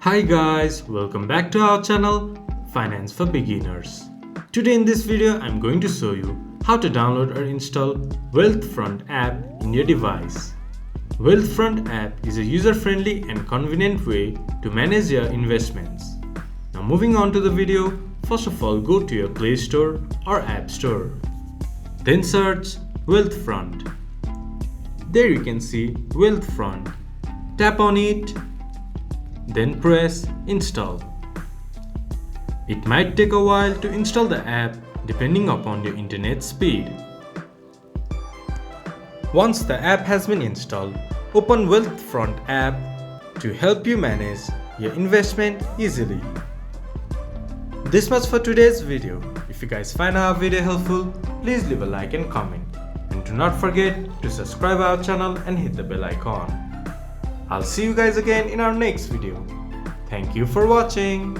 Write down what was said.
Hi guys, welcome back to our channel Finance for Beginners. Today in this video I'm going to show you how to download or install Wheatherfront app in your device. Wheatherfront app is a user-friendly and convenient way to manage your investments. Now moving on to the video, first of all go to your Play Store or App Store. Then search Wheatherfront. There you can see Wheatherfront. Tap on it, then press install. It might take a while to install the app depending upon your internet speed. Once the app has been installed, open Wheatherfront app to help you manage your investment easily. This much for today's video. If you guys find our video helpful, please leave a like and comment. And do not forget to subscribe our channel and hit the bell icon. I'll see you guys again in our next video. Thank you for watching.